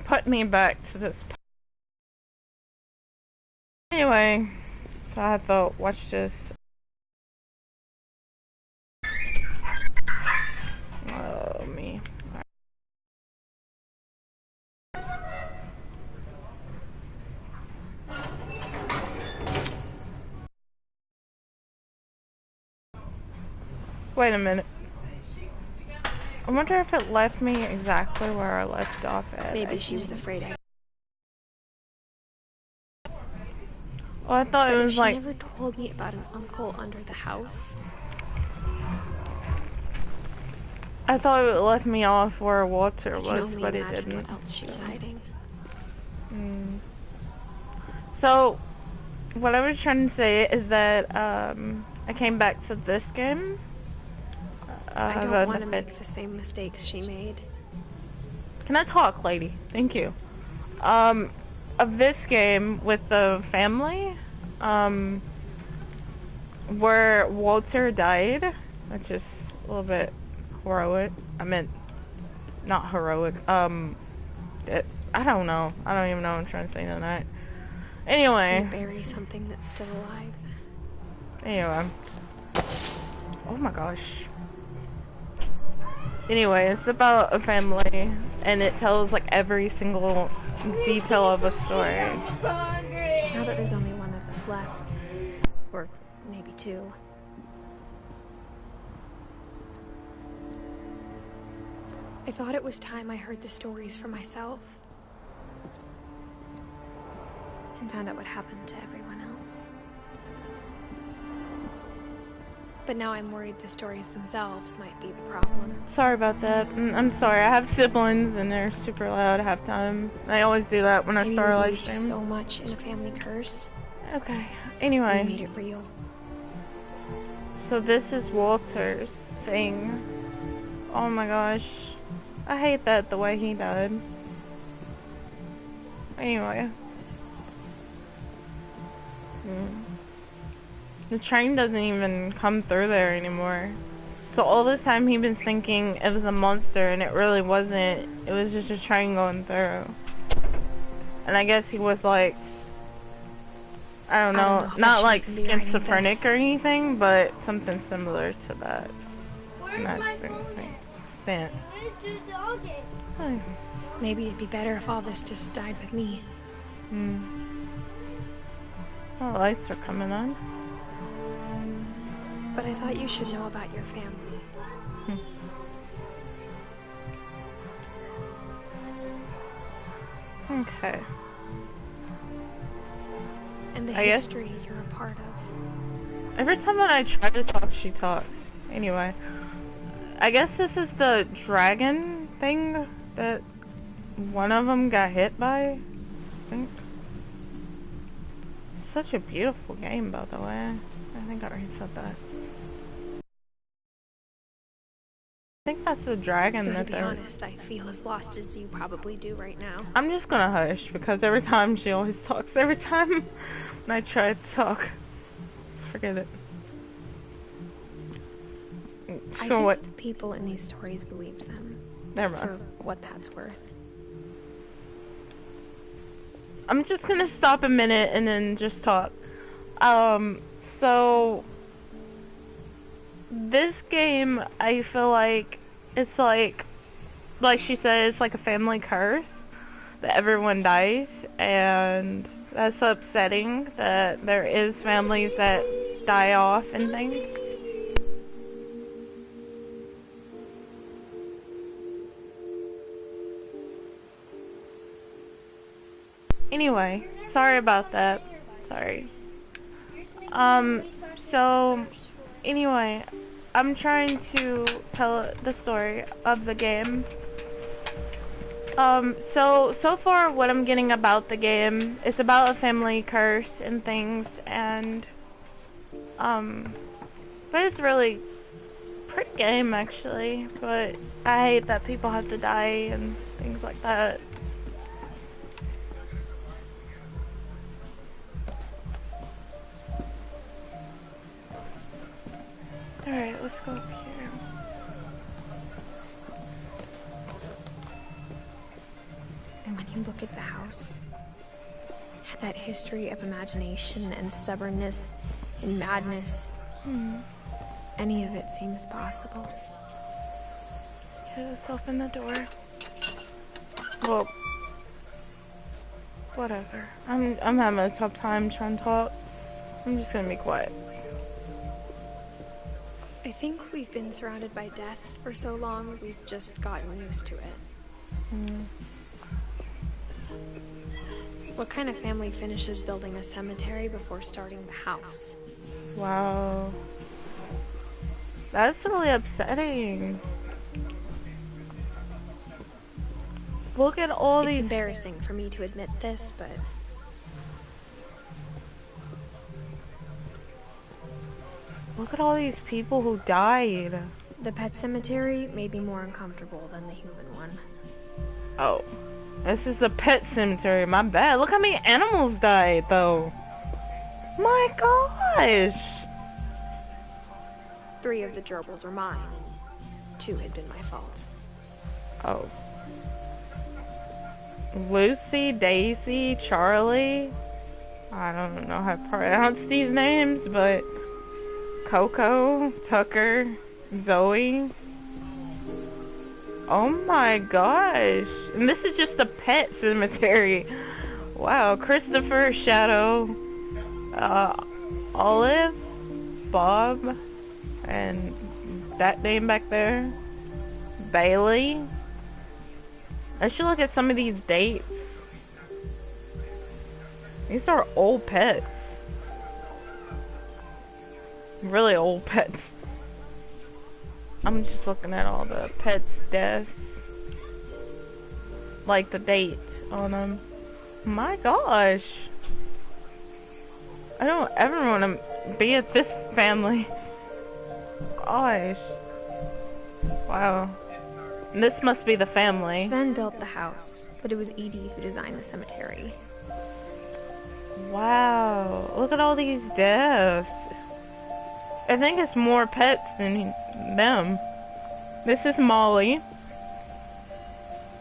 put me back to this. Anyway, so I thought, watch this. Oh, me. Wait a minute. I wonder if it left me exactly where I left off at. Maybe she was afraid I... Well, I thought it was like... She never told me about an uncle under the house. I thought it left me off where Walter was, but it didn't. What else she was hiding. So, what I was trying to say is that I came back to this game. I don't want to make the same mistakes she made. Can I talk, lady? Thank you. Of this game with the family, where Walter died, which is a little bit heroic. I meant, not heroic. I don't know. I don't even know what I'm trying to say tonight. Anyway. Bury something that's still alive. Anyway. Oh my gosh. Anyway, it's about a family, and it tells like every single detail of a story. Now that there's only one of us left, or maybe two, I thought it was time I heard the stories for myself and found out what happened to everyone else. But now I'm worried the stories themselves might be the problem. Sorry about that. I'm sorry. I have siblings and they're super loud half time. I always do that when I start a live stream. So much in a family curse. Okay. Anyway. We made it real. So this is Walter's thing. Oh my gosh. I hate that the way he died. Anyway. The train doesn't even come through there anymore. So all this time he's been thinking it was a monster and it really wasn't. It was just a train going through. And I guess he was like, I don't know not like schizophrenic or anything, but something similar to that. Maybe it'd be better if all this just died with me. Oh, the lights are coming on. But I thought you should know about your family. Okay. And the history you're a part of. Every time when I try to talk, she talks. Anyway. I guess this is the dragon thing that one of them got hit by, I think. Such a beautiful game, by the way. I think I already said that. I think that's the dragon that they're... To be honest, I feel as lost as you probably do right now. I'm just gonna hush, because every time she always talks. Every time when I try to talk. Forget it. I think the people in these stories believed them. Never mind. For what that's worth. I'm just gonna stop a minute and then just talk. So this game, I feel like it's like she said, it's like a family curse that everyone dies, and that's upsetting that there is families that die off and things. Anyway, sorry about that. Sorry. So, anyway, I'm trying to tell the story of the game. So far what I'm getting about the game is about a family curse and things, and, but it's really pretty game actually, but I hate that people have to die and things like that. Alright, let's go up here. And when you look at the house, that history of imagination and stubbornness and madness, any of it seems possible. Okay, let's open the door. Well, whatever. I'm having a tough time trying to talk. I'm just gonna be quiet. I think we've been surrounded by death for so long, we've just gotten used to it. What kind of family finishes building a cemetery before starting the house? Wow. That's really upsetting. Look at all these... It's embarrassing for me to admit this, but... Look at all these people who died. The pet cemetery made me more uncomfortable than the human one. Oh. This is the pet cemetery. My bad. Look how many animals died, though. My gosh. 3 of the gerbils were mine, and 2 had been my fault. Oh. Lucy, Daisy, Charlie. I don't know how to pronounce these names, but Coco, Tucker, Zoe. Oh my gosh. And this is just a pet cemetery. Wow. Christopher, Shadow, Olive, Bob, and that name back there, Bailey. I should look at some of these dates. These are old pets. Really old pets. I'm just looking at all the pets' deaths. Like the date on them. My gosh. I don't ever want to be at this family. Gosh. Wow. This must be the family. Sven built the house, but it was Edie who designed the cemetery. Wow. Look at all these deaths. I think it's more pets than them. This is Molly.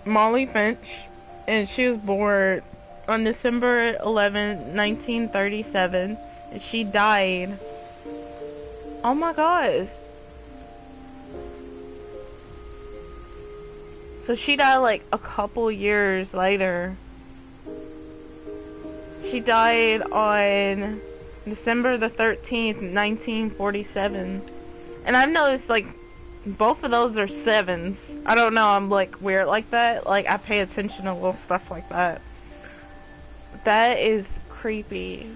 Molly Finch. And she was born on December 11, 1937. And she died. Oh my gosh. So she died like a couple years later. She died on December the 13th, 1947. And I've noticed like both of those are 7s. I don't know, I'm like weird like that. Like I pay attention to little stuff like that. That is creepy.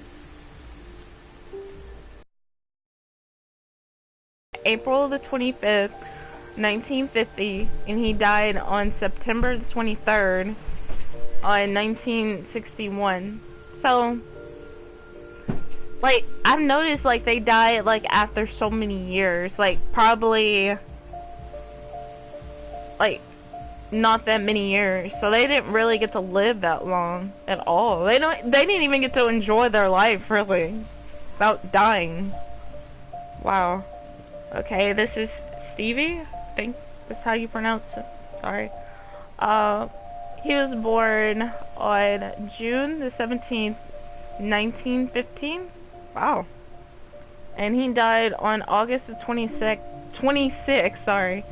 April the 25th, 1950, and he died on September the 23rd on 1961. So like I've noticed like they die like after so many years, like probably like not that many years, so they didn't really get to live that long at all. They didn't even get to enjoy their life really without dying. Wow. Okay, this is Stevie, I think that's how you pronounce it. Sorry. He was born on June the 17th, 1915. Wow. And he died on August the 26th, sorry,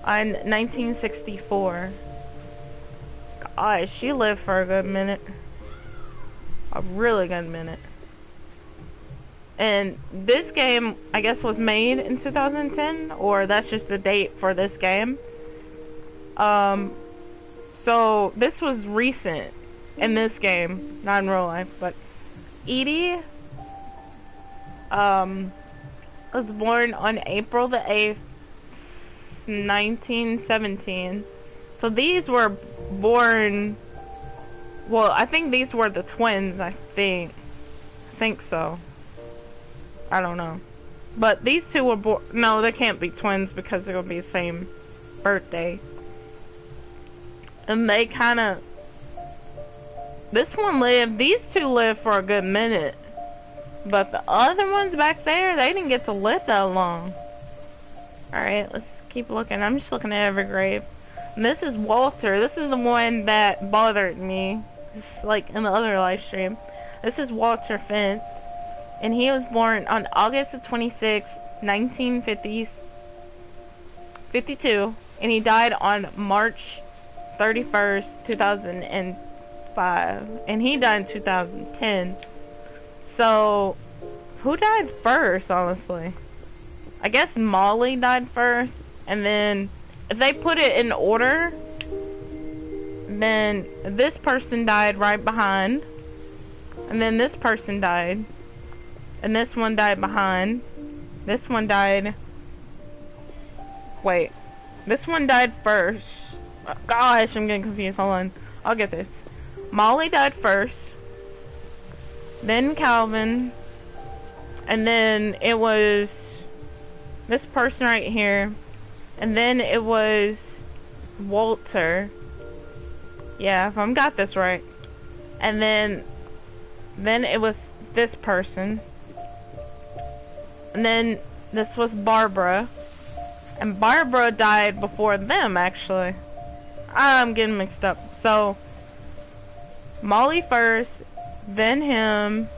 on 1964. Gosh, she lived for a good minute. A really good minute. And this game, I guess, was made in 2010, or that's just the date for this game. So this was recent in this game, not in real life, but Edie was born on April the 8th, 1917. So these were born, well, I think these were the twins, I think so. I don't know. But these two were born, no, they can't be twins because they're gonna be the same birthday. And they kinda, this one lived, these two lived for a good minute. But the other ones back there, they didn't get to live that long. Alright, let's keep looking. I'm just looking at every grave. And this is Walter. This is the one that bothered me, like in the other live stream. This is Walter Fentz, and he was born on August the 26th, 1952, and he died on March 31st, 2005, and he died in 2010. So, who died first, honestly? I guess Molly died first, and then if they put it in order, then this person died right behind, and then this person died, and this one died behind, this one died, wait, this one died first. Gosh, I'm getting confused, hold on, I'll get this. Molly died first, then Calvin, and then it was this person right here, and then it was Walter. Yeah, if I got this right. And then it was this person. And then this was Barbara. And Barbara died before them, actually. I'm getting mixed up. So, Molly first, then him.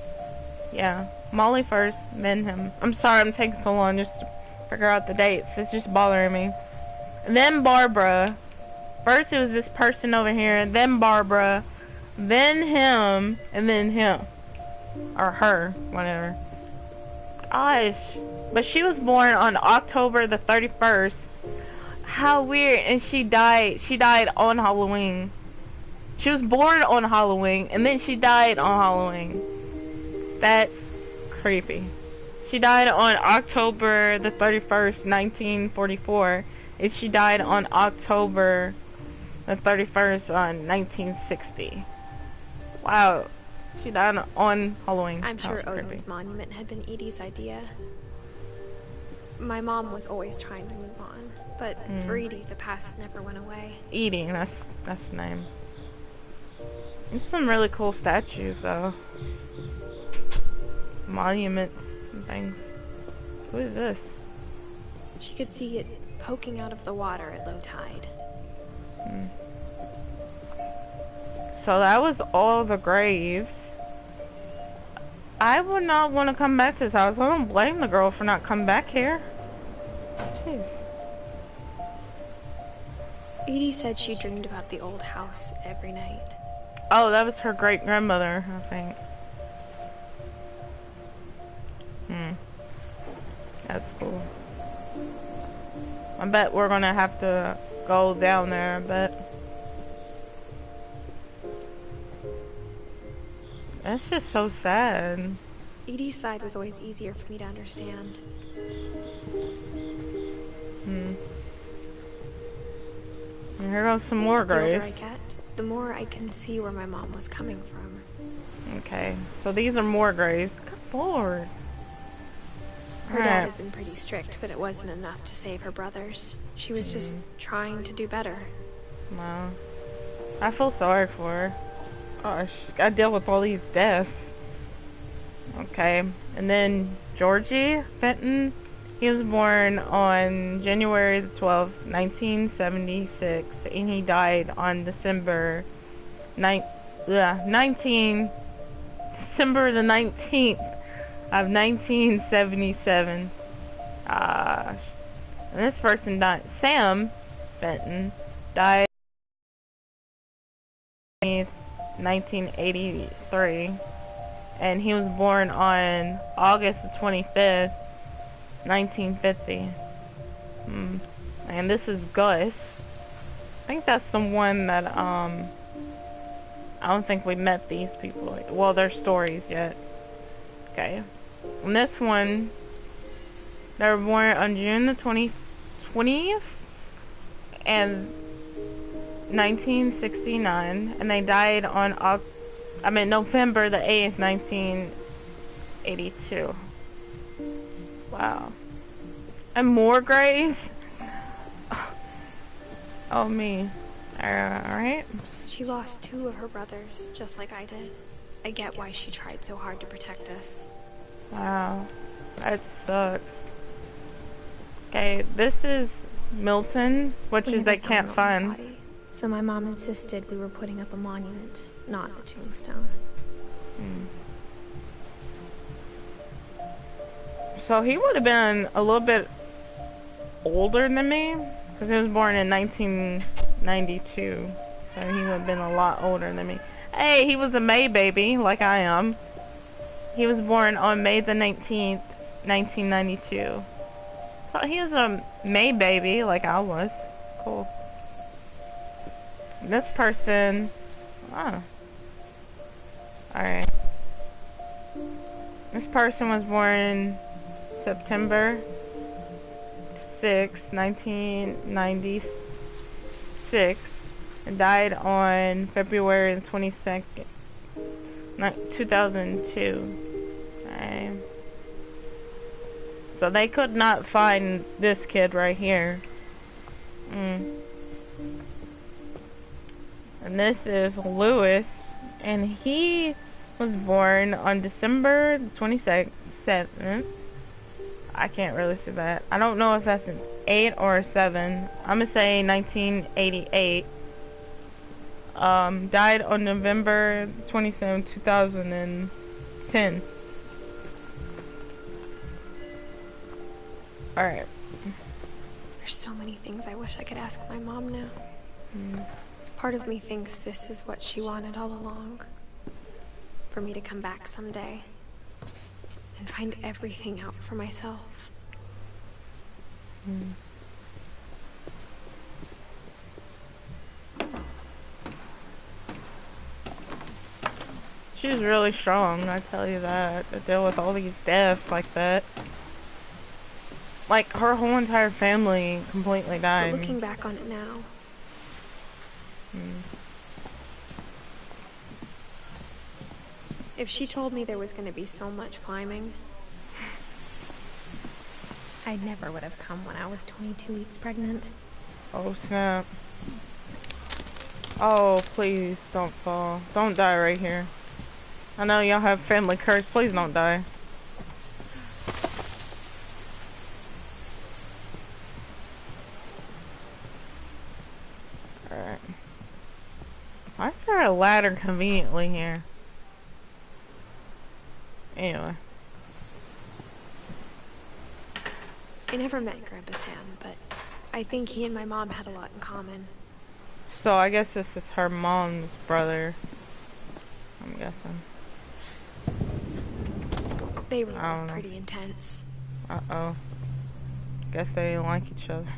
Yeah, Molly first, then him. I'm sorry I'm taking so long just to figure out the dates. It's just bothering me. And then Barbara. First it was this person over here, then Barbara, then him, and then him. Or her, whatever. Gosh. But she was born on October the 31st. How weird. And she died on Halloween. She was born on Halloween, and then she died on Halloween. That's creepy. She died on October the 31st, 1944. And she died on October the 31st on 1960. Wow. She died on Halloween. I'm sure Odin's monument had been Edie's idea. My mom was always trying to move on, but for Edie, the past never went away. Edie, that's the name. There's some really cool statues, though. Monuments and things. Who is this? She could see it poking out of the water at low tide. So that was all the graves. I would not want to come back to this house. I don't blame the girl for not coming back here. Jeez. Edie said she dreamed about the old house every night. Oh, that was her great-grandmother, I think. That's cool. I bet we're gonna have to go down there, I bet. That's just so sad. Edie's side was always easier for me to understand. And here goes some more graves. The older I get, the more I can see where my mom was coming from. Okay, so these are more graves. Good lord. Her dad had been pretty strict, but it wasn't enough to save her brothers. She was just trying to do better. Wow. I feel sorry for her. Gosh, gotta deal with all these deaths. Okay, and then Georgie Fenton. He was born on January the 12th, 1976, and he died on December the 19th of 1977. And this person died. Sam Fenton died in 1983, and he was born on August the 25th, 1950. And this is Gus. I think that's the one that I don't think we met these people. Well, their stories yet. Okay. And this one, they were born on June the 20th and 1969, and they died on November the 8th, 1982. Wow. And more graves? Oh, me. Alright. She lost 2 of her brothers, just like I did. I get why she tried so hard to protect us. Wow. That sucks. Okay, this is Milton, which We is never they can't Milton's find. body, so my mom insisted we were putting up a monument, not a tombstone. So he would have been a little bit older than me, because he was born in 1992. So he would have been a lot older than me. Hey, he was a May baby, like I am. He was born on May the 19th, 1992. So he was a May baby, like I was. Cool. This person... Oh. Alright. This person was born September 6, 1996. And died on February 22nd, 2002. Okay. So they could not find this kid right here. And this is Lewis, and he was born on December the 27th. I can't really see that. I don't know if that's an 8 or a 7. I'm gonna say 1988. Died on November 27, 2010. Alright. There's so many things I wish I could ask my mom now. Part of me thinks this is what she wanted all along. For me to come back someday and find everything out for myself. She's really strong, I tell you that, to deal with all these deaths like that. Like, her whole entire family completely died. But looking back on it now, if she told me there was going to be so much climbing, I never would have come when I was 22 weeks pregnant. Oh snap. Oh, please don't fall. Don't die right here. I know y'all have family curse. Please don't die. Alright. Why is there a ladder conveniently here? Anyway. I never met Grandpa Sam, but I think he and my mom had a lot in common. So I guess this is her mom's brother. I'm guessing. They were both pretty intense. Uh-oh. Guess they didn't like each other.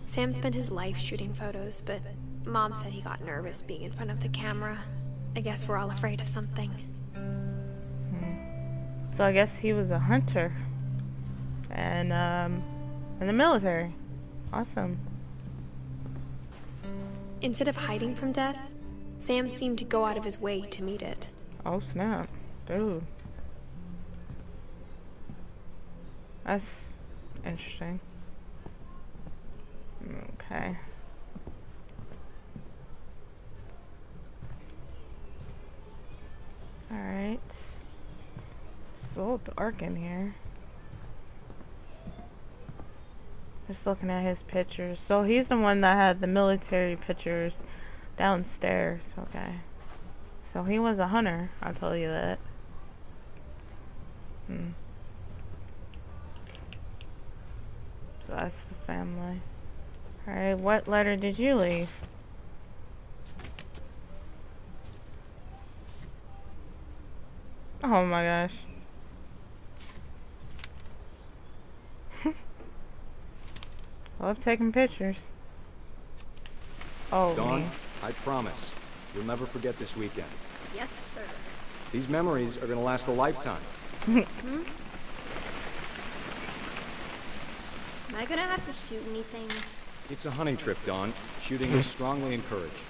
Sam spent his life shooting photos, but Mom said he got nervous being in front of the camera. I guess we're all afraid of something. So I guess he was a hunter. And, in the military. Awesome. Instead of hiding from death, Sam seemed to go out of his way to meet it. Oh snap. Dude. That's interesting. Okay. Alright. It's a little dark in here. Just looking at his pictures. So he's the one that had the military pictures downstairs. Okay. So he was a hunter, I'll tell you that. So that's the family. Alright, what letter did you leave? Oh my gosh. I love taking pictures. Oh, Dawn, me. I promise. You'll never forget this weekend. Yes, sir. These memories are gonna last a lifetime. Am I gonna have to shoot anything? It's a hunting trip, Dawn. Shooting is strongly encouraged.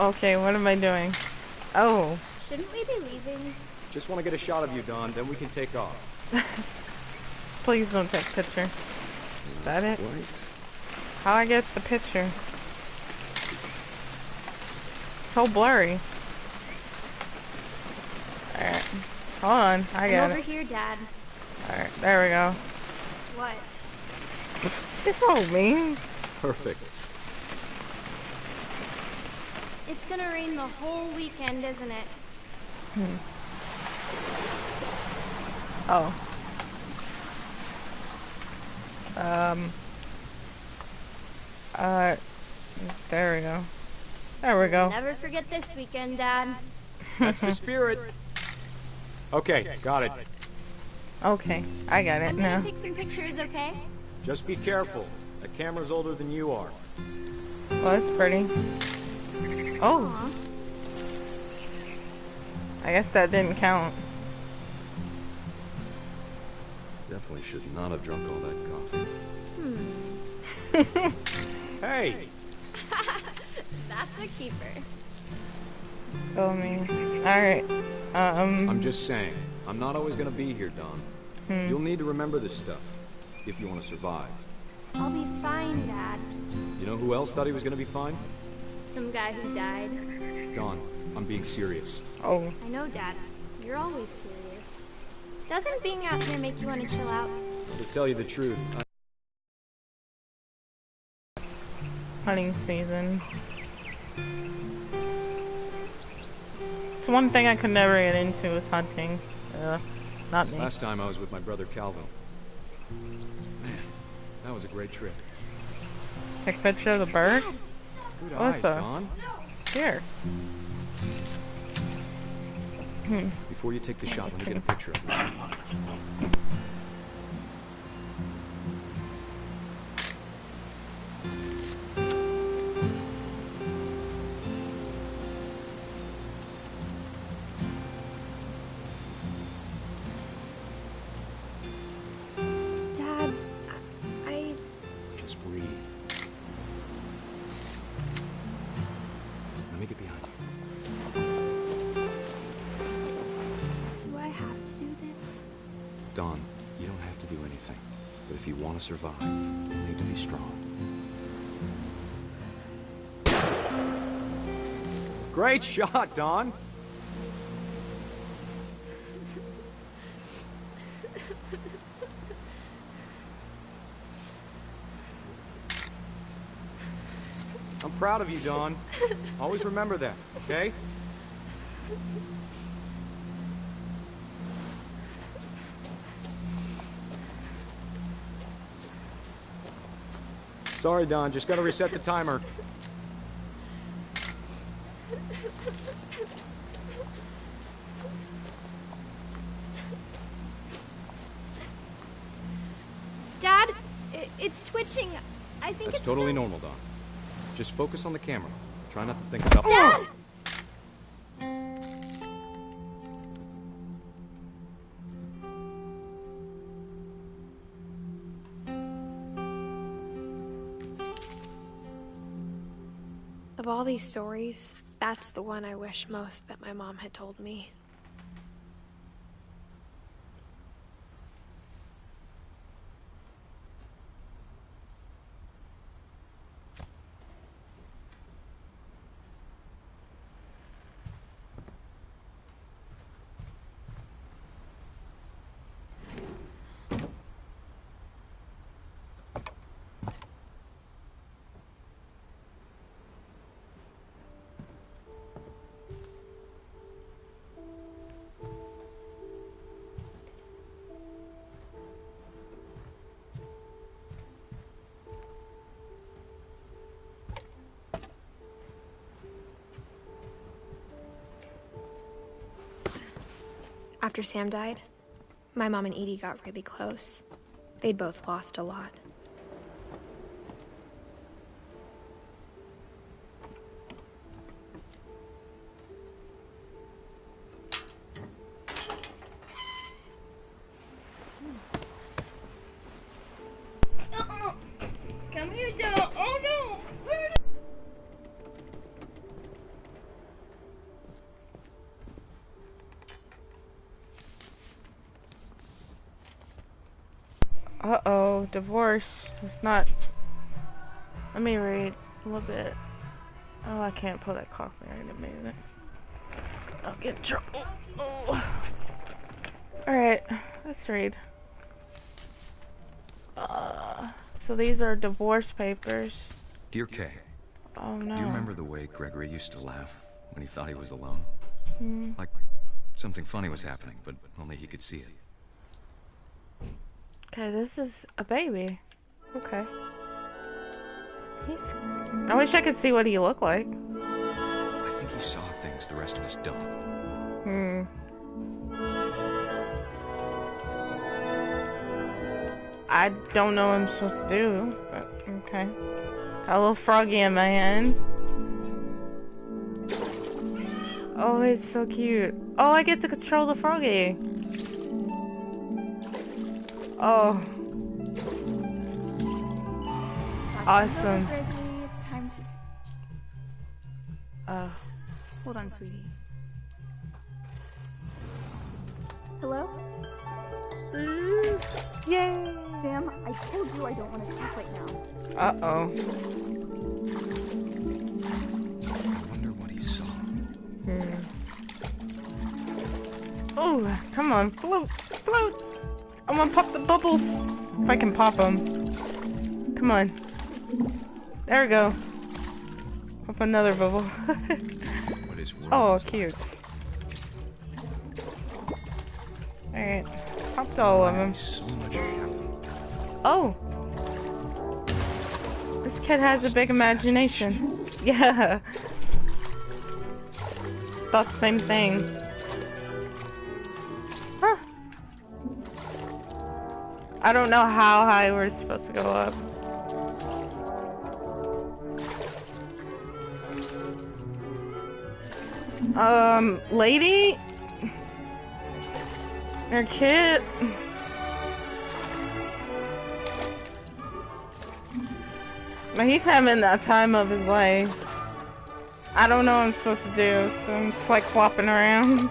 Okay, what am I doing? Oh. Shouldn't we be leaving? Just want to get a shot of you, Dawn, then we can take off. Please don't take a picture. Is that it? Right. How I get the picture? So blurry. Alright. Hold on, I got I'm over it. here, Dad. Alright, there we go. What? It's so mean. Perfect. It's gonna rain the whole weekend, isn't it? Oh. There we go. There we go. Never forget this weekend, Dad. That's the spirit. Okay, got it. Okay, I got it I'm now. gonna take some pictures, okay? Just be careful. That camera's older than you are. Well, that's pretty. Oh. Aw. I guess that didn't count. Definitely should not have drunk all that coffee. Hey! That's a keeper. Oh, me. Alright. I'm just saying, I'm not always gonna be here, Don. You'll need to remember this stuff, if you want to survive. I'll be fine, Dad. You know who else thought he was gonna be fine? Some guy who died. Don, I'm being serious. Oh. I know, Dad. You're always serious. Doesn't being out here make you want to chill out? To tell you the truth, Hunting season. It's one thing I could never get into is hunting. Not me. last time I was with my brother Calvin. Man, that was a great trip. Take a picture of the bird? Good What's eyes, that? Don. Here. Before you take the shot, let me get a picture of you. Dad, I... Just breathe. Let me get behind you. Do I have to do this? Don, you don't have to do anything. But if you want to survive, you need to be strong. Great shot, Don! I'm proud of you, Don. Always remember that, okay? Sorry, Don. Just gotta reset the timer. Dad, it's twitching. I think That's it's totally so- normal, Don. Just focus on the camera. Try not to think about... Dad! Of all these stories, that's the one I wish most that my mom had told me. After Sam died, my mom and Edie got really close. They'd both lost a lot. Come here, Joe. Oh no! Uh-oh, divorce. It's not... Let me read a little bit. Oh, I can't pull that coffee right in a minute. I'll get in trouble. Oh. Alright, let's read. So these are divorce papers. Dear Kay, Oh no. do you remember the way Gregory used to laugh when he thought he was alone? Hmm. Like something funny was happening, but only he could see it. Okay, this is a baby. Okay. I wish I could see what he looked like. I think he saw things the rest of us don't. Hmm. I don't know what I'm supposed to do, but okay. Got a little froggy in my hand. Oh, it's so cute. Oh, I get to control the froggy. Oh. Awesome. Gregory, it's time to... Hold on, sweetie. Hello? Yay! Sam, I told you I don't want to talk right now. Uh-oh. I wonder what he saw. Oh, come on, float, float! I want to pop the bubbles. If I can pop them. Come on. There we go. Pop another bubble. What is world Oh, was cute. Alright. Popped all of them. so much happened. Oh! This kid has a big imagination. Yeah. Thought the same thing. Huh. I don't know how high we're supposed to go up. Lady? Your kid? But he's having the time of his life. I don't know what I'm supposed to do, so I'm just like flopping around.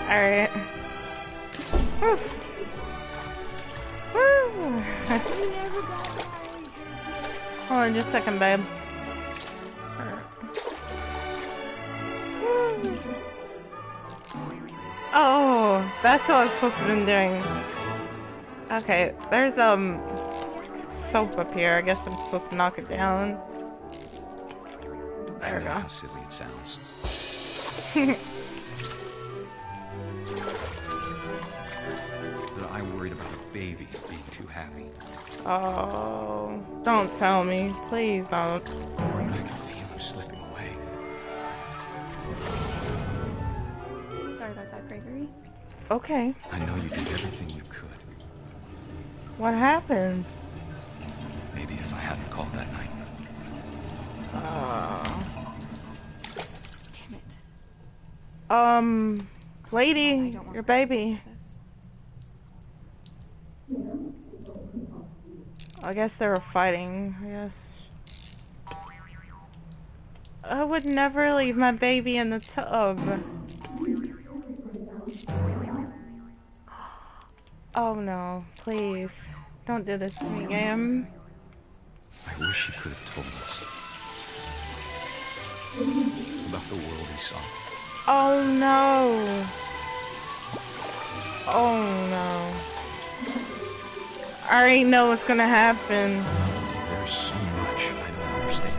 Alright. Hold on just a second, babe. Oh, that's what I was supposed to have been doing. Okay, there's soap up here. I guess I'm supposed to knock it down. I There we know go. how silly it sounds. That I worried about a baby being too happy. Oh, don't tell me. Please don't. I could feel him slipping away. Sorry about that, Gregory. Okay. I know you did everything you could. What happened? Maybe if I hadn't called that night. Damn it. Lady, don't want your to baby. this. I guess they were fighting, I guess. I would never leave my baby in the tub. Oh no, please. Don't do this to me, game. I wish he could have told us about the world he saw. Oh no. Oh no. I already know what's gonna happen. There's so much I don't understand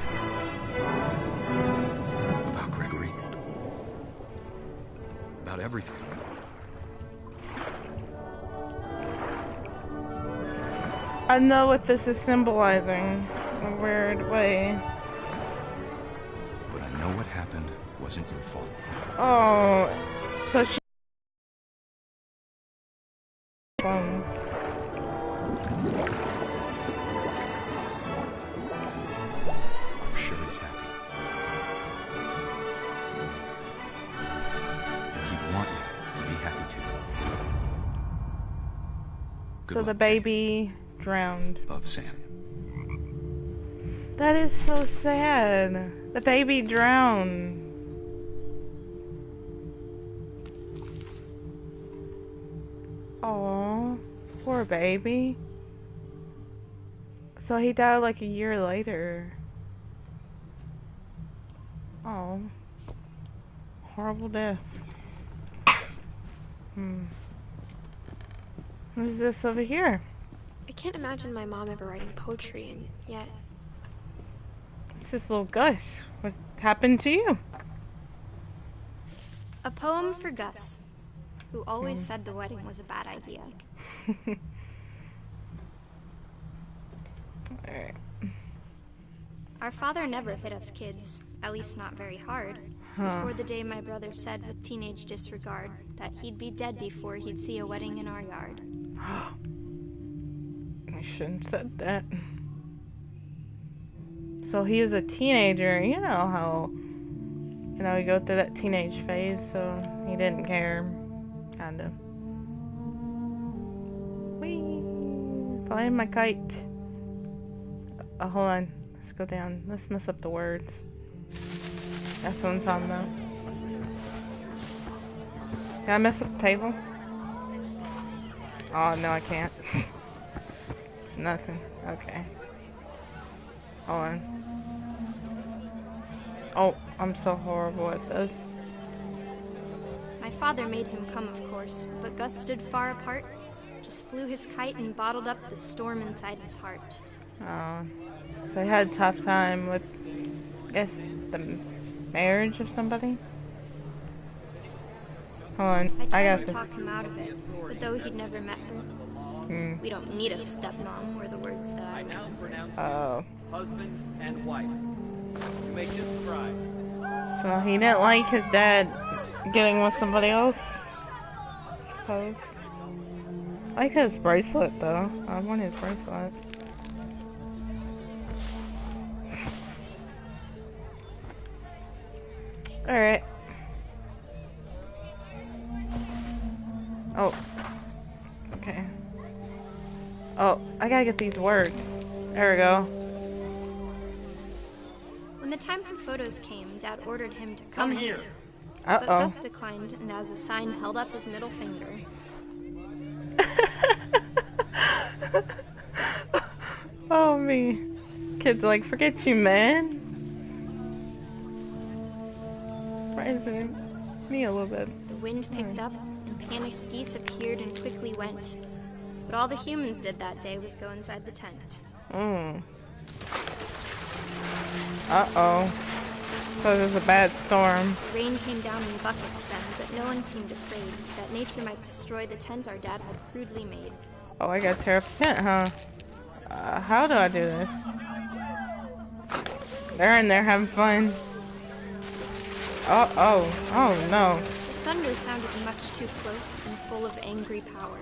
about Gregory, about everything. I know what this is symbolizing in a weird way. But I know what happened wasn't your fault. Oh, so she. I'm sure he's happy. And he'd want you to be happy too. Good So luck, the Kay. baby drowned. Love, Sam. That is so sad. The baby drowned. Oh, poor baby. So he died like a year later. Oh. Horrible death. Who's this over here? I can't imagine my mom ever writing poetry, and yet... It's this little Gus. What happened to you? A poem for Gus, who always said the wedding was a bad idea. Alright. Our father never hit us kids, at least not very hard, before the day my brother said with teenage disregard that he'd be dead before he'd see a wedding in our yard. I shouldn't have said that. So he was a teenager, you know how, you go through that teenage phase, so he didn't care, kind of. Whee! Flying my kite. Hold on. Let's go down. Let's mess up the words. That's what I'm talking about. Can I mess up the table? Oh, no, I can't. Nothing. Okay. Hold on. Oh, I'm so horrible at this. My father made him come, of course, but Gus stood far apart, just flew his kite and bottled up the storm inside his heart. Oh. So he had a tough time with, I guess, the marriage of somebody? Hold on, I I tried got to this. talk him out of it, but though he'd never met her, we don't need a stepmom, were the words that I now pronounce Oh. husband and wife. You may describe. So he didn't like his dad getting with somebody else, I suppose. I like his bracelet, though. I want his bracelet. Alright. Oh. Okay. Oh, I gotta get these words. There we go. When the time for photos came, Dad ordered him to come here. Uh-oh. But Gus declined, and as a sign held up his middle finger. Oh, me. Kids like, forget you, man. Surprising me a little bit. The wind picked up, and panicked geese appeared and quickly went. But all the humans did that day was go inside the tent. Uh-oh. So there's a bad storm. Rain came down in buckets then, but no one seemed afraid that nature might destroy the tent our dad had crudely made. Oh, I got tear up the tent, huh? How do I do this? They're in there having fun. Oh no. The thunder sounded much too close and full of angry power.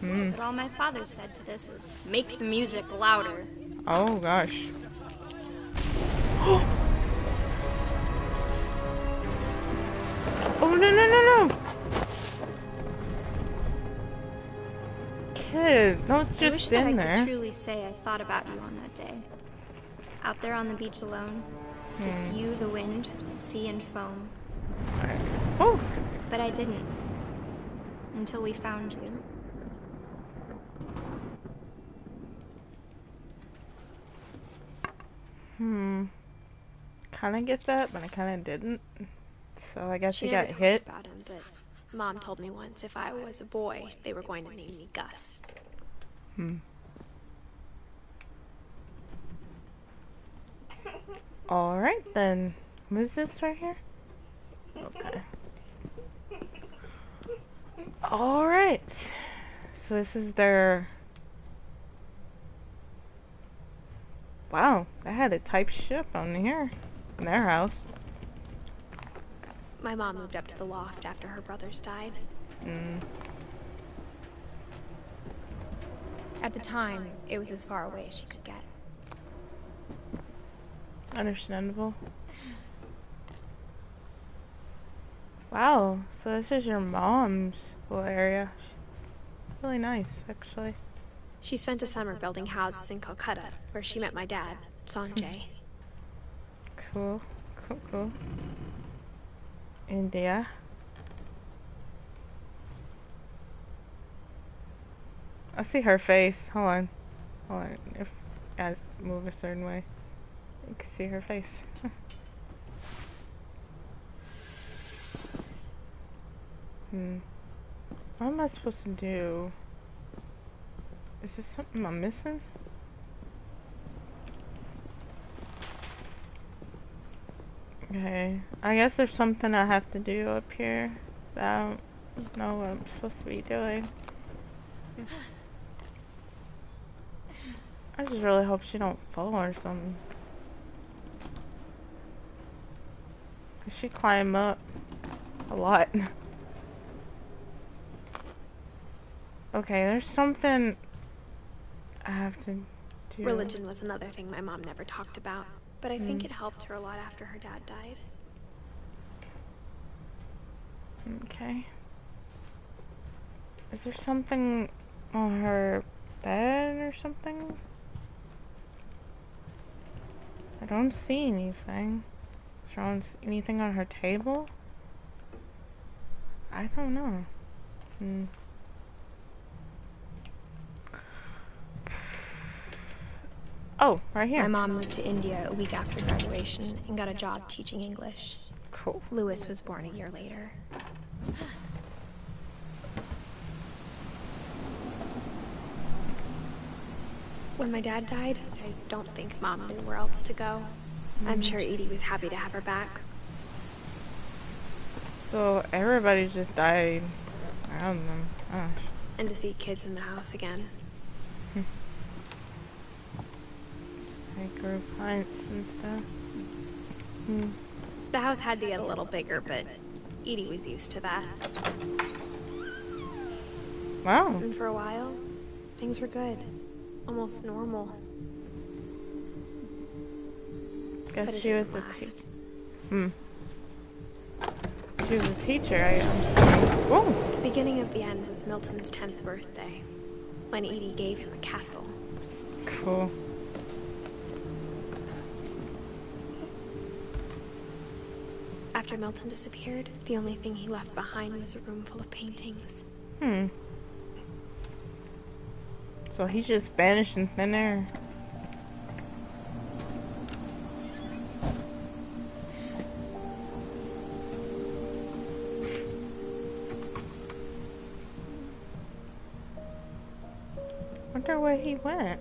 But all my father said to this was, "Make the music louder." Oh gosh. Oh no. Kid, don't I wish just that I stand could there. truly say I thought about you on that day. Out there on the beach alone, just you, the wind, the sea and foam. Oh, But I didn't. Until we found you. kinda get that, but I kinda didn't. So I guess She he never got talked hit. about him, but Mom told me once if I was a boy, they were going to name me Gus. Alright then. What is this right here? Okay. Alright. So this is their... Wow, I had a type ship on here. In their house. My mom moved up to the loft after her brothers died. At the time, it was as far away as she could get. Understandable. Wow, so this is your mom's little area. It's really nice, actually. She spent a summer building houses in Calcutta, where she met my dad, Sanjay. Cool. India. I see her face. Hold on. If guys move a certain way, you can see her face. What am I supposed to do? Is this something I'm missing? Okay, I guess there's something I have to do up here that I don't know what I'm supposed to be doing. I just really hope she don't fall or something. She climb up a lot. Okay, there's something I have to do. Religion was another thing my mom never talked about, but I think it helped her a lot after her dad died. Okay. Is there something on her bed or something? I don't see anything. Is there anything on her table? I don't know. Oh, right here. My mom moved to India a week after graduation and got a job teaching English. Cool. Louis was born a year later. When my dad died, I don't think Mom knew where else to go. I'm sure Edie was happy to have her back. So everybody just died around them. Gosh. And to see kids in the house again. Like group hunts and stuff. The house had to get a little bigger, but Edie was used to that. Wow. And for a while, things were good. Almost normal. Guess But it she was didn't a last. She was a teacher, I'm assuming. Whoa! The beginning of the end was Milton's 10th birthday, when Edie gave him a castle. Cool. After Milton disappeared, the only thing he left behind was a room full of paintings. So he's just vanished in thin air. Wonder where he went.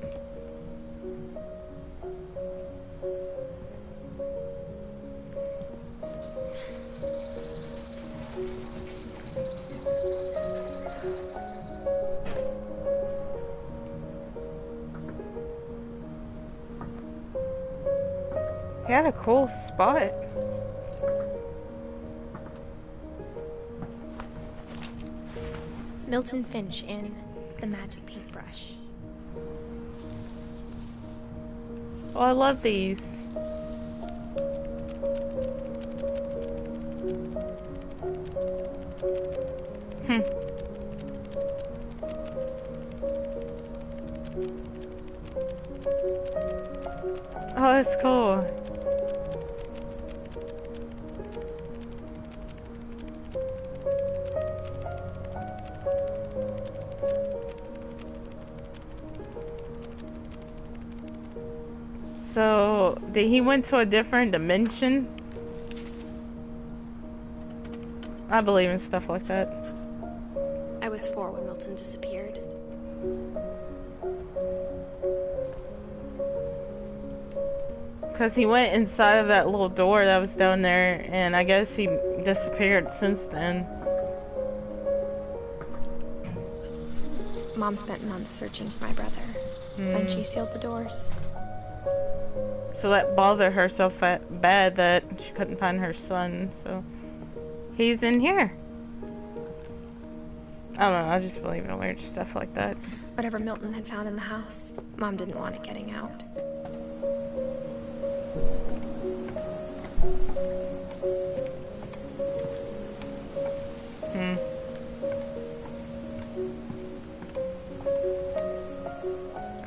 He had a cool spot. Milton Finch in The Magic Paintbrush. Oh, I love these. Oh, that's cool. So, he went to a different dimension? I believe in stuff like that. I was 4 when Milton disappeared. Because he went inside of that little door that was down there, and I guess he disappeared since then. Mom spent months searching for my brother. Then she sealed the doors. So that bothered her so bad that she couldn't find her son, so he's in here. I don't know, I just believe in weird stuff like that. Whatever Milton had found in the house, Mom didn't want it getting out.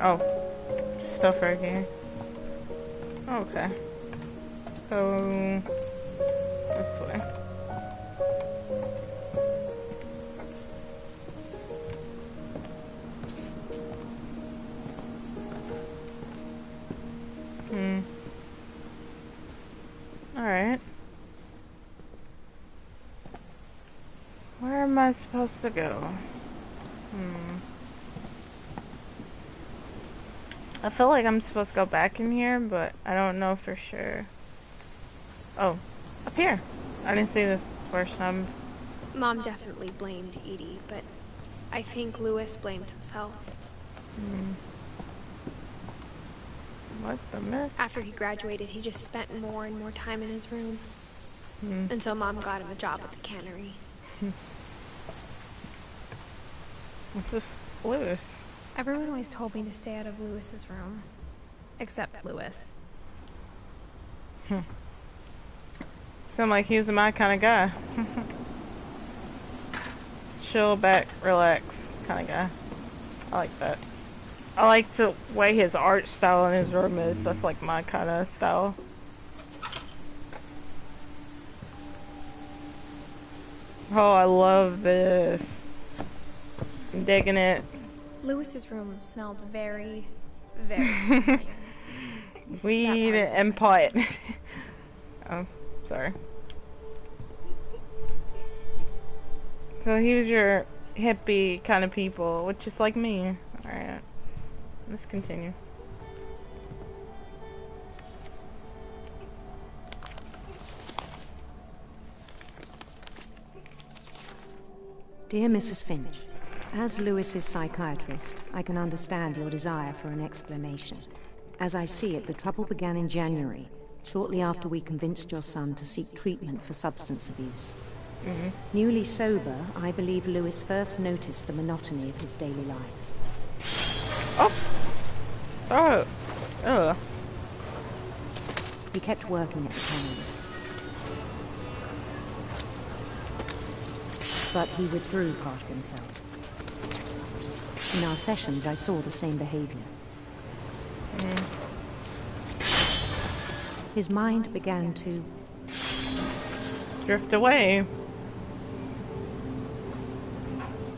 Oh, stuff right here. Okay. So, this way. Alright. Where am I supposed to go? I feel like I'm supposed to go back in here, but I don't know for sure. Oh, up here. I didn't see this first time. Mom definitely blamed Edie, but I think Louis blamed himself. What the mess? After he graduated, he just spent more and more time in his room. Until Mom got him a job at the cannery. What's this Louis? Everyone always told me to stay out of Louis's room. Except Louis. Sound like he's my kind of guy. Chill back, relax kind of guy. I like that. I like the way his art style in his room is. That's like my kind of style. Oh, I love this. I'm digging it. Louis's room smelled very, very familiar. Weed and pot. Oh, sorry. So he was your hippie kind of people, which is like me. Alright. Let's continue. Dear Mrs. Finch, as Louis's psychiatrist, I can understand your desire for an explanation. As I see it, the trouble began in January, shortly after we convinced your son to seek treatment for substance abuse. Newly sober, I believe Louis first noticed the monotony of his daily life. Oh! Ugh. He kept working at the cannery. But he withdrew part of himself. In our sessions, I saw the same behavior. His mind began to Drift away.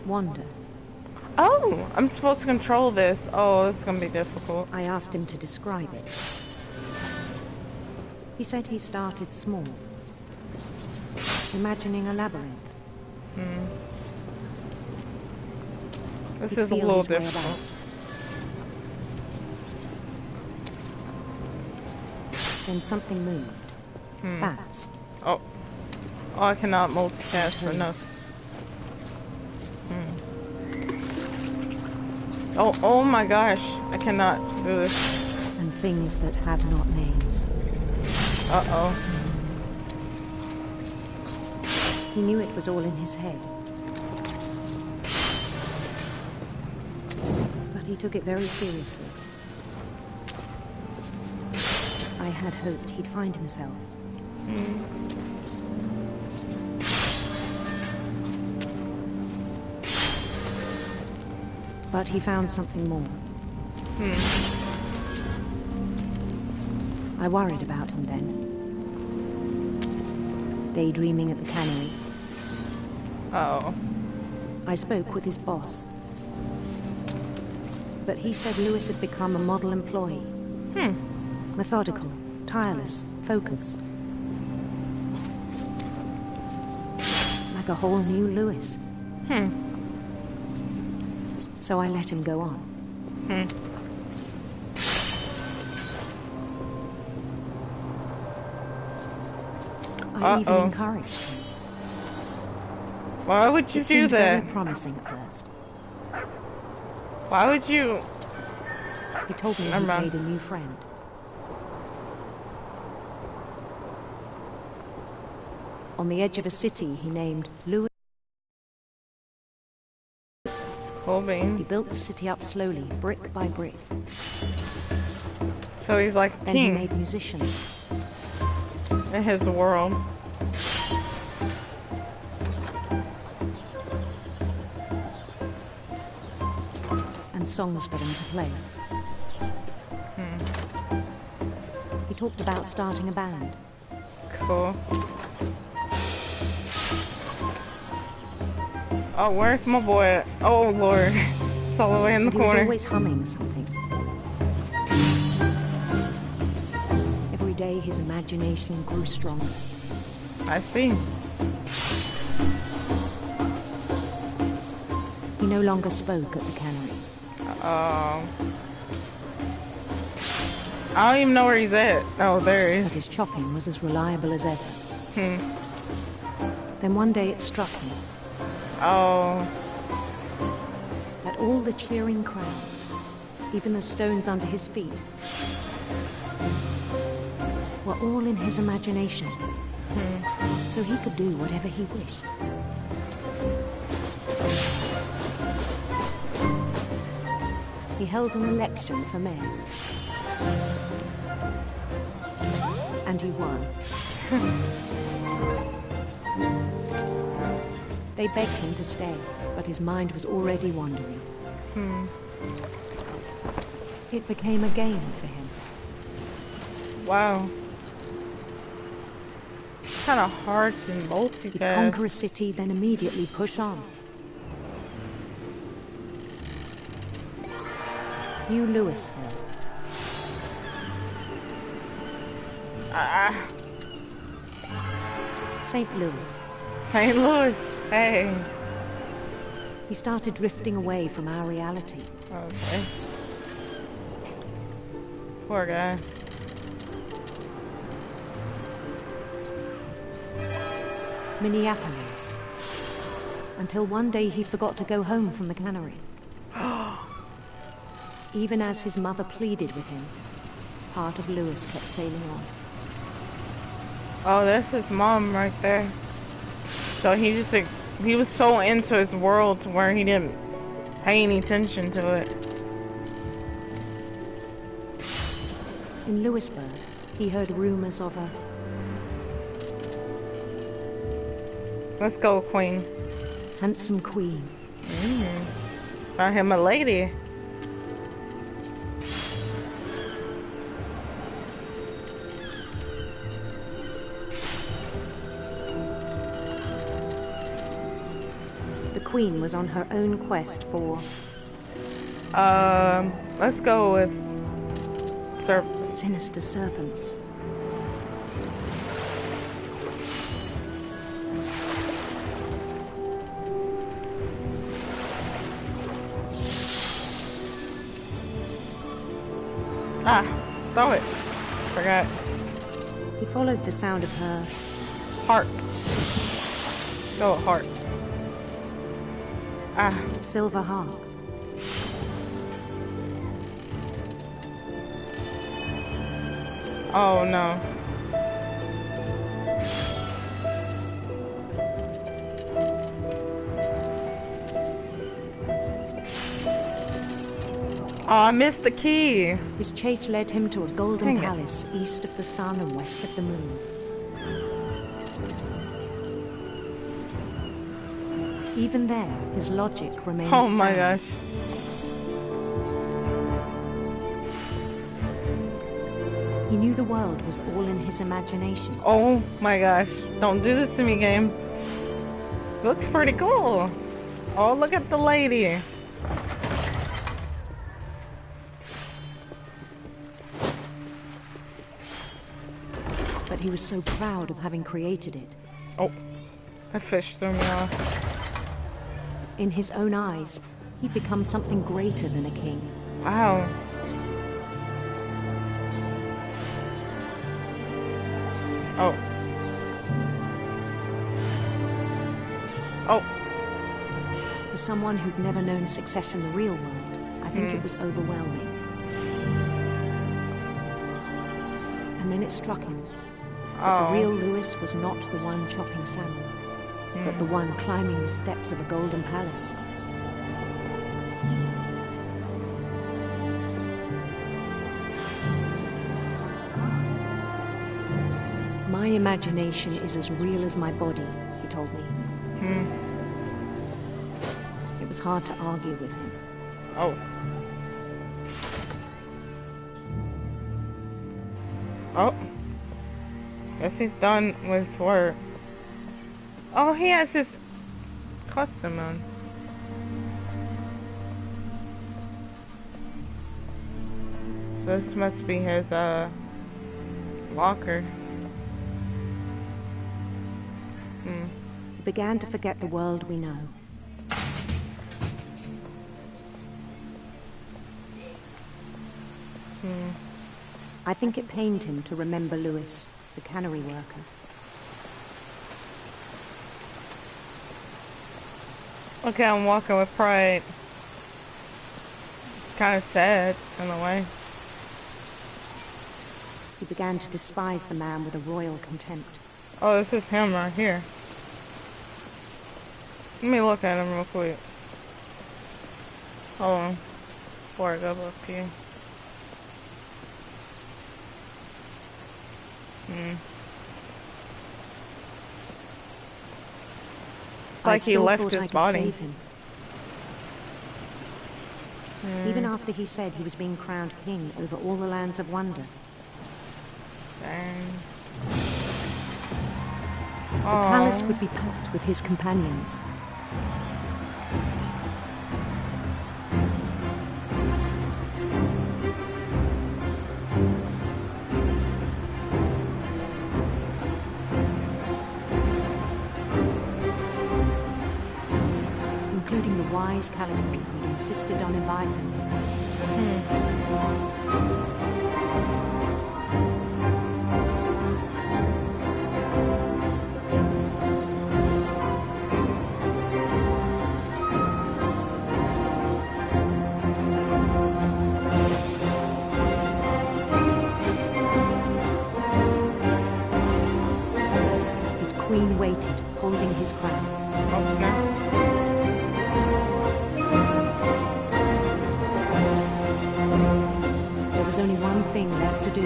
wander. Oh! I'm supposed to control this. Oh, this is gonna be difficult. I asked him to describe it. He said he started small, imagining a labyrinth. This He'd is a feel little his way difficult. about. Then something moved. Bats. Oh. Oh, I cannot multitask for nothing. Oh my gosh. I cannot do this. And things that have not names. Uh-oh. He knew it was all in his head. But he took it very seriously. I had hoped he'd find himself. But he found something more. I worried about him then. Daydreaming at the cannery. Uh-oh. I spoke with his boss. But he said Louis had become a model employee. Methodical, tireless, focused. Like a whole new Louis. So I let him go on. I even encouraged him. Why would you It do seemed that? very promising at first. Why would you? He told me he Never mind. made a new friend. On the edge of a city he named Louis. Cool He beans. built the city up slowly, brick by brick. So he's like a Then he king made musicians. in his world. And songs for them to play. He talked about starting a band. Cool. Oh, where's my boy at? Oh, Lord. It's all the way in the And he was corner. always humming something. Every day his imagination grew stronger. I see. He no longer spoke at the cannery. I don't even know where he's at. Oh, there he but is. his chopping was as reliable as ever. Hmm. Then one day it struck him Oh. that all the cheering crowds, even the stones under his feet, were all in his imagination. So he could do whatever he wished. He held an election for mayor. And he won. They begged him to stay, but his mind was already wandering. It became a game for him. Wow. It's kind of hard to He'd multitask. conquer a city, then immediately push on. New Louisville. Ah, St. Louis. St. Louis. Hey. He started drifting away from our reality. Okay. Poor guy. Minneapolis. Until one day he forgot to go home from the cannery. Even as his mother pleaded with him, part of Louis kept sailing on. Oh, that's his mom right there. So he just like, he was so into his world to where he didn't pay any attention to it. In Louisburg, he heard rumors of a Let's go, Queen. handsome queen. Found him a lady. The queen was on her own quest for Let's go with serpent. sinister serpents. Ah, throw it. Forgot. He followed the sound of her Heart. Go with heart. Ah, silver harp. oh no. Oh, I missed the key. His chase led him to a golden Dang it. palace east of the sun and west of the moon. Even then, his logic remained Oh my sound. gosh. He knew the world was all in his imagination. Oh my gosh. Don't do this to me, game. Looks pretty cool. Oh, look at the lady. But he was so proud of having created it. Oh, that fish threw me off. In his own eyes, he'd become something greater than a king. Wow. Oh. Oh. For someone who'd never known success in the real world, I think it was overwhelming. And then it struck him that the real Louis was not the one chopping salmon, but the one climbing the steps of a golden palace. My imagination is as real as my body, he told me. It was hard to argue with him. Oh. Oh. Guess he's done with work. Oh, he has his costume on. This must be his, locker. He began to forget the world we know. I think it pained him to remember Lewis, the cannery worker. Okay, I'm walking with pride. Kind of sad, in a way. He began to despise the man with a royal contempt. Oh, this is him right here. Let me look at him real quick. Hold on. Before I go up here. Like he left his body. Save him. Even after he said he was being crowned king over all the lands of wonder. Dang. The palace would be packed with his companions. Including the wise Calico who'd insisted on advising him. His queen waited, holding his crown. There was only one thing left to do.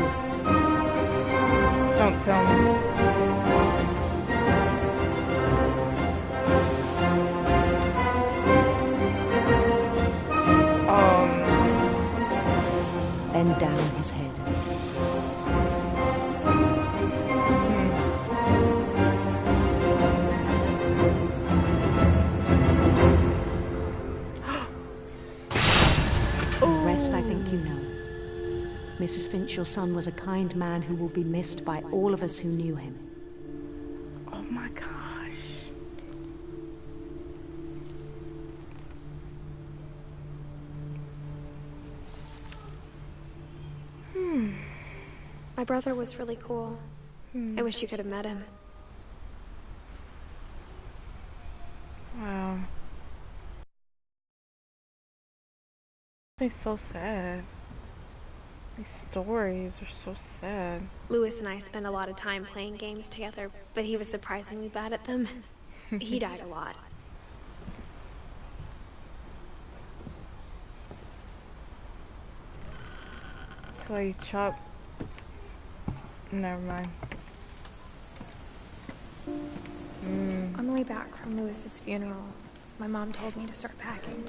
Don't tell me. Bend down his head. The rest I think you know. Mrs. Finch, your son was a kind man who will be missed by all of us who knew him. Oh my gosh. My brother was really cool. I wish you could have met him. Wow. He's so sad. These stories are so sad. Lewis and I spent a lot of time playing games together, but he was surprisingly bad at them. He died a lot. So you chop. Never mind. On the way back from Lewis's funeral, my mom told me to start packing.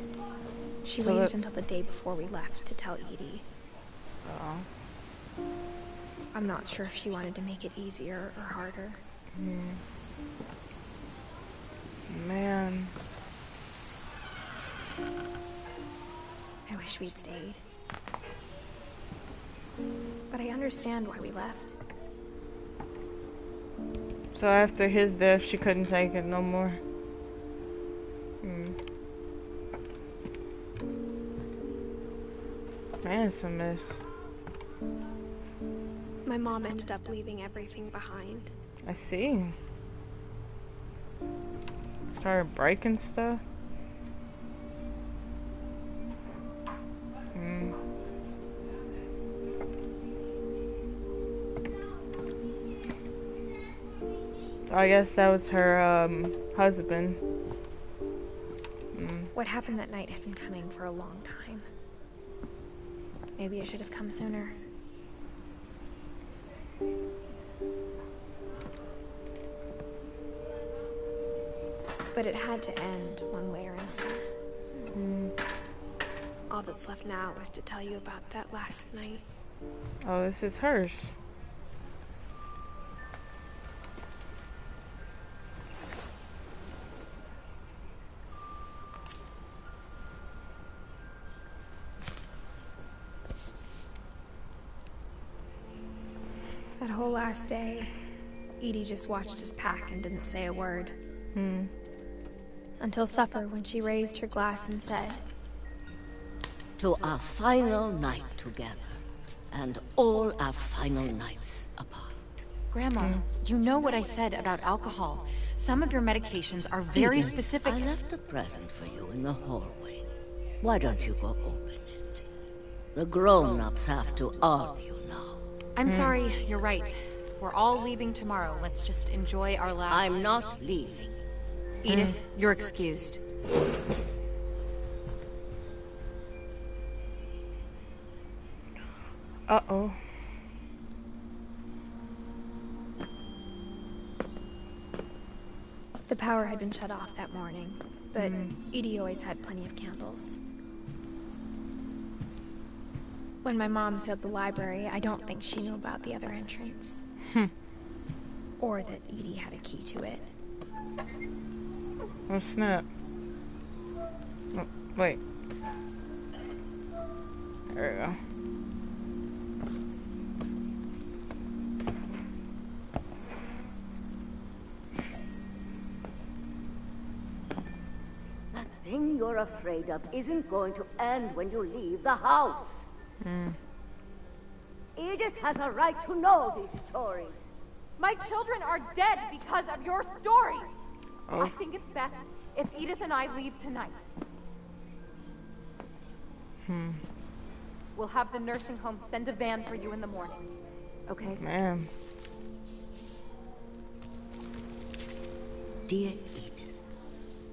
She So waited until the day before we left to tell Edie. Oh. I'm not sure if she wanted to make it easier or harder. Man. I wish we'd stayed. But I understand why we left. So after his death, she couldn't take it no more. Man, it's a mess. My mom ended up leaving everything behind. I see. Started breaking stuff. I guess that was her husband. What happened that night had been coming for a long time. Maybe it should have come sooner. But it had to end one way or another. All that's left now is to tell you about that last night. Oh, this is hers. That whole last day, Edie just watched us pack and didn't say a word. Until supper, when she raised her glass and said, "To our final night together. and all our final nights apart. Grandma, you know what I said about alcohol. Some of your medications are very Edith, specific. I left a present for you in the hallway. Why don't you go open it? The grown-ups have to argue now. I'm sorry, you're right. We're all leaving tomorrow. Let's just enjoy our last... I'm not leaving. Edith, you're excused. Uh-oh. The power had been shut off that morning, but Edie always had plenty of candles. When my mom sealed the library, I don't think she knew about the other entrance. Or that Edie had a key to it. Oh, snap. Oh, wait. There we go. That thing you're afraid of isn't going to end when you leave the house. Edith has a right to know these stories. My children are dead because of your story. Oh. I think it's best if Edith and I leave tonight. We'll have the nursing home send a van for you in the morning. Okay? Man. Dear Edith,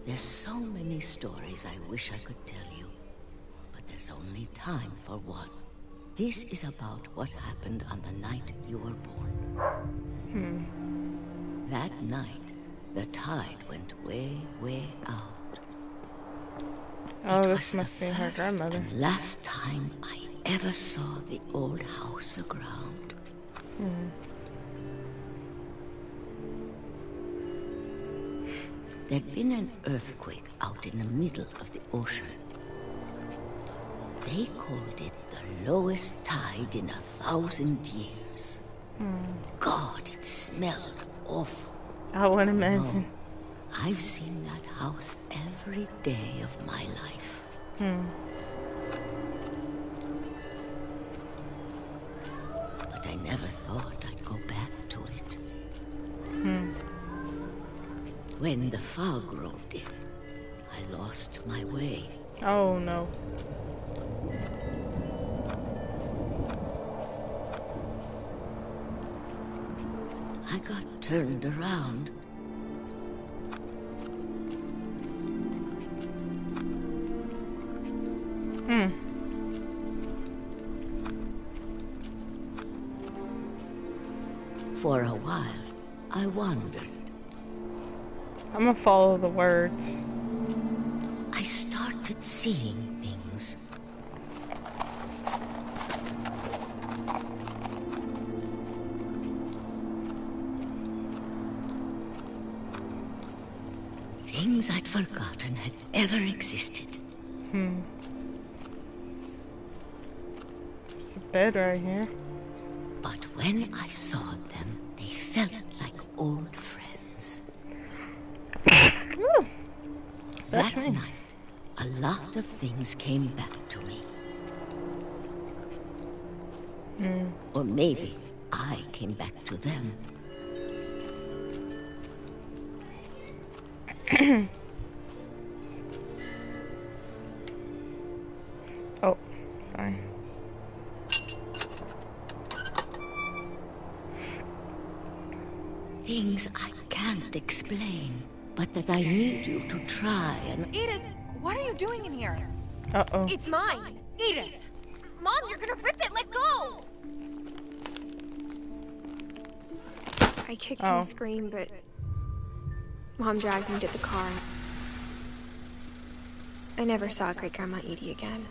there's so many stories I wish I could tell you, but there's only time for one. This is about what happened on the night you were born. That night, the tide went way, way out. Oh, It this was must the be her first grandmother. and last time I ever saw the old house aground. There'd been an earthquake out in the middle of the ocean. They called it the lowest tide in 1,000 years. God, it smelled awful. I would imagine. I've seen that house every day of my life. But I never thought I'd go back to it. When the fog rolled in, I lost my way. Oh, no. I got turned around. For a while, I wandered. I'm gonna follow the words. I started seeing things. Things I'd forgotten had ever existed. There's a bed right here. But when I saw them, they felt like old friends. That's That me. night, a lot of things came back to me. Or maybe I came back to them. Oh, sorry. Things I can't explain, but that I need you to try and... Edith, what are you doing in here? Uh-oh. It's mine! Edith! Mom, you're gonna rip it! Let go! I kicked Oh. and screamed, but Mom dragged me to the car. I never saw Great Grandma Edie again.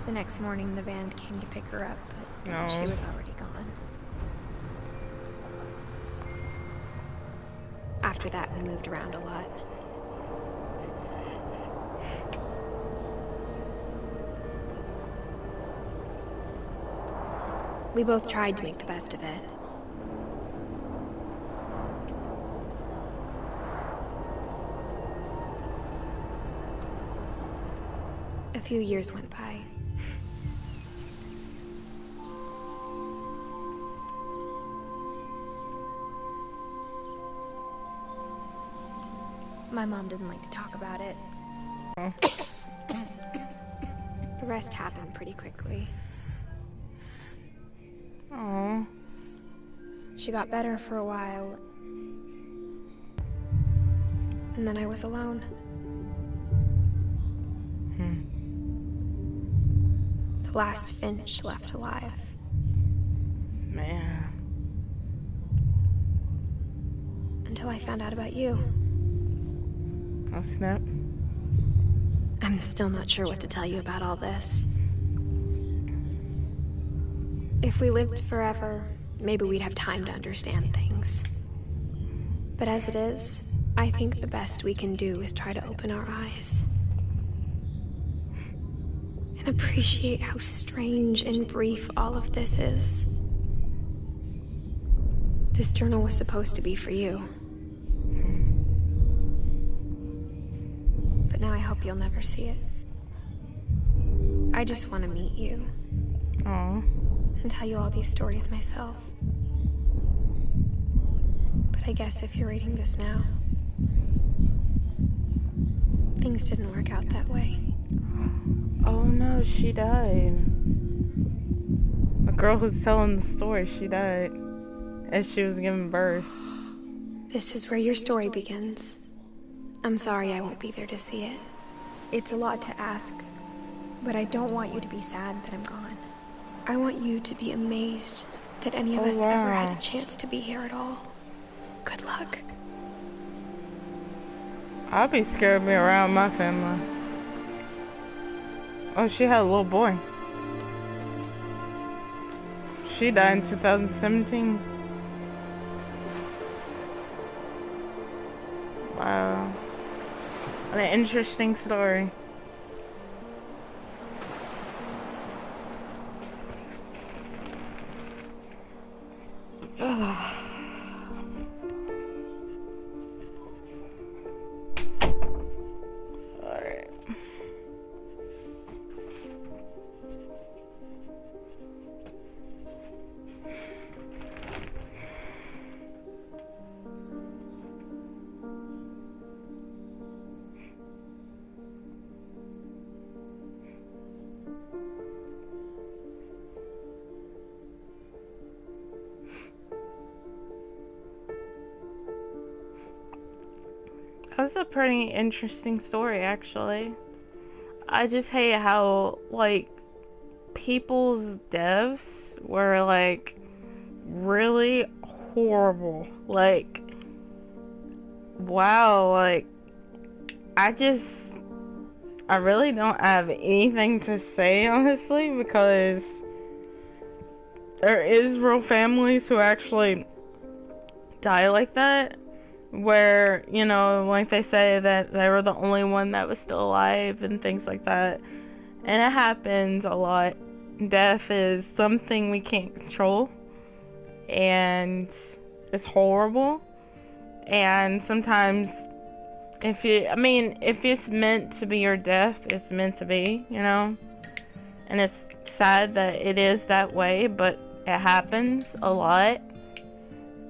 The next morning, the van came to pick her up, but No. she was already gone. After that, we moved around a lot. We both tried to make the best of it. few years went by. My mom didn't like to talk about it. The rest happened pretty quickly. Oh. She got better for a while. And then I was alone. The last Finch left alive. Man. Until I found out about you. Oh, snap. I'm still not sure what to tell you about all this. If we lived forever, maybe we'd have time to understand things. But as it is, I think the best we can do is try to open our eyes. And appreciate how strange and brief all of this is. This journal was supposed to be for you. But now I hope you'll never see it. I just want to meet you. Oh. And tell you all these stories myself. But I guess if you're reading this now, things didn't work out that way. Oh no, she died. The girl who's telling the story, she died as she was giving birth. This is where your story begins. I'm sorry I won't be there to see it. It's a lot to ask, but I don't want you to be sad that I'm gone. I want you to be amazed that any of us ever had a chance to be here at all. Good luck. I'll be scared to be around my family. Oh, she had a little boy. She died in 2017. Wow. What an interesting story. Alright. That was a pretty interesting story, actually. I just hate how, like, people's deaths were, like, really horrible. Like, wow, like, I really don't have anything to say, honestly, because there is real families who actually die like that. Where, you know, like they say that they were the only one that was still alive and things like that. And it happens a lot. Death is something we can't control. And it's horrible. And sometimes, if it's meant to be your death, it's meant to be, you know. And it's sad that it is that way, but it happens a lot.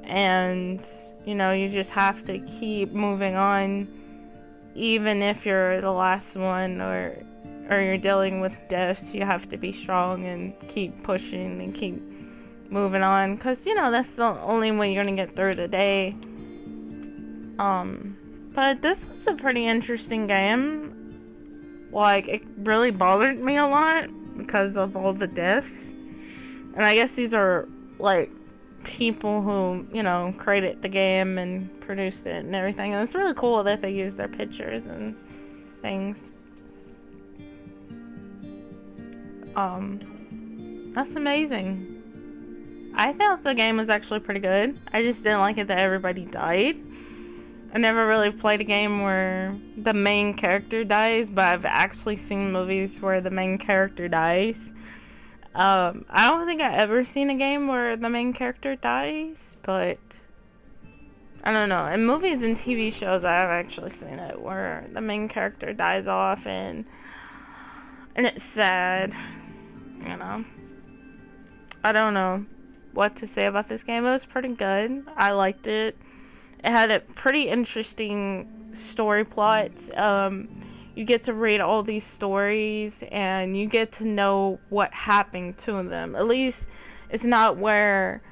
And you know, you just have to keep moving on, even if you're the last one or you're dealing with deaths. You have to be strong and keep pushing and keep moving on, because, you know, that's the only way you're gonna get through the day. But this was a pretty interesting game. Like, it really bothered me a lot because of all the deaths. And I guess these are, like, people who, you know, created the game and produced it and everything, and it's really cool that they use their pictures and things. That's amazing. I thought the game was actually pretty good. I just didn't like it that everybody died. I never really played a game where the main character dies, but I've actually seen movies where the main character dies. I don't think I've ever seen a game where the main character dies, but I don't know. In movies and TV shows, I have actually seen it where the main character dies off, and And it's sad, you know. I don't know what to say about this game. It was pretty good. I liked it. It had a pretty interesting story plot. You get to read all these stories and you get to know what happened to them. At least it's not where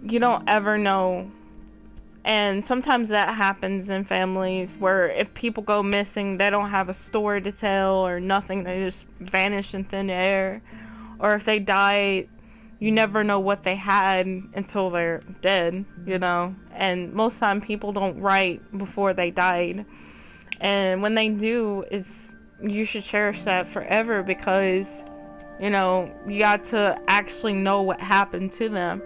you don't ever know. And sometimes that happens in families where if people go missing, they don't have a story to tell or nothing. They just vanish in thin air. Or if they die, you never know what they had until they're dead, you know. And most time people don't write before they died. And when they do, you should cherish that forever because, you know, you got to actually know what happened to them.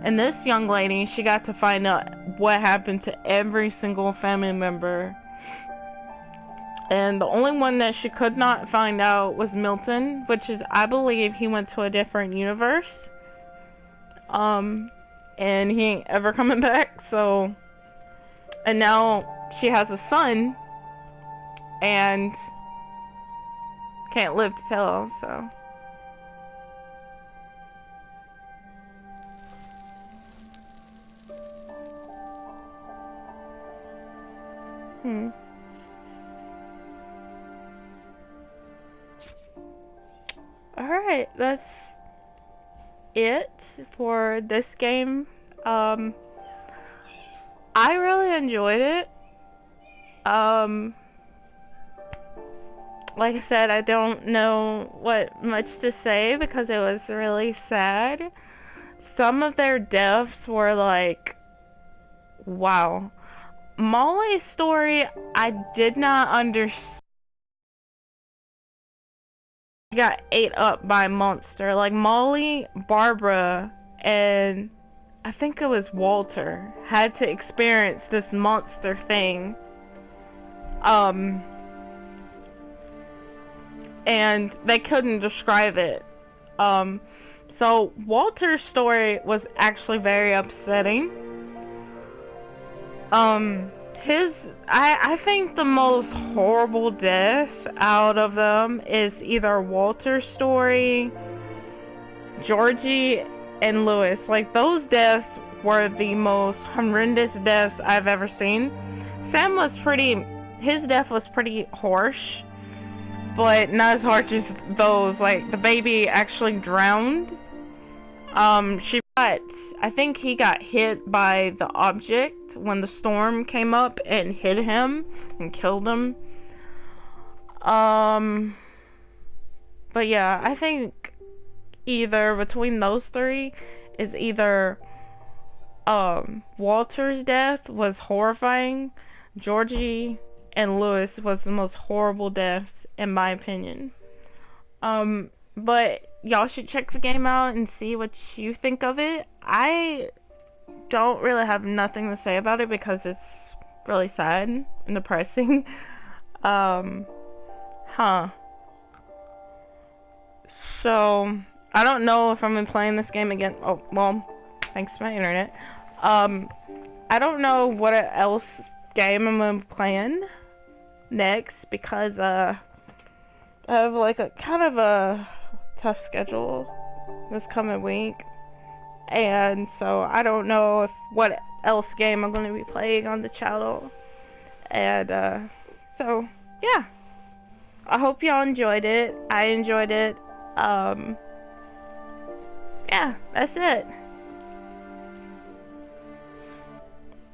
And this young lady, she got to find out what happened to every single family member. And the only one that she could not find out was Milton, which is, I believe, he went to a different universe. And he ain't ever coming back, so... And now she has a son, and can't live to tell, so... Alright, that's it for this game. I really enjoyed it. Like I said, I don't know what much to say because it was really sad. Some of their deaths were like, wow. Molly's story, I did not understand. She got ate up by a monster. Like Molly, Barbara, and I think it was Walter had to experience this monster thing. And they couldn't describe it. So Walter's story was actually very upsetting. I think the most horrible death out of them is either Walter's story, Georgie, and Lewis. Like, those deaths were the most horrendous deaths I've ever seen. Sam was his death was pretty harsh, but not as harsh as those. Like, the baby actually drowned. I think he got hit by the object when the storm came up and hit him and killed him. But yeah, I think either between those three is either Walter's death was horrifying, Georgie and Lewis was the most horrible deaths in my opinion. But y'all should check the game out and see what you think of it. I don't really have nothing to say about it because it's really sad and depressing. So, I don't know if I'm gonna be playing this game again. Oh, well, thanks to my internet. I don't know what else game I'm gonna be playing next because, I have like a kind of a tough schedule this coming week. And so I don't know what else game I'm going to be playing on the channel. And so yeah, I hope y'all enjoyed it. I enjoyed it. Yeah, that's it.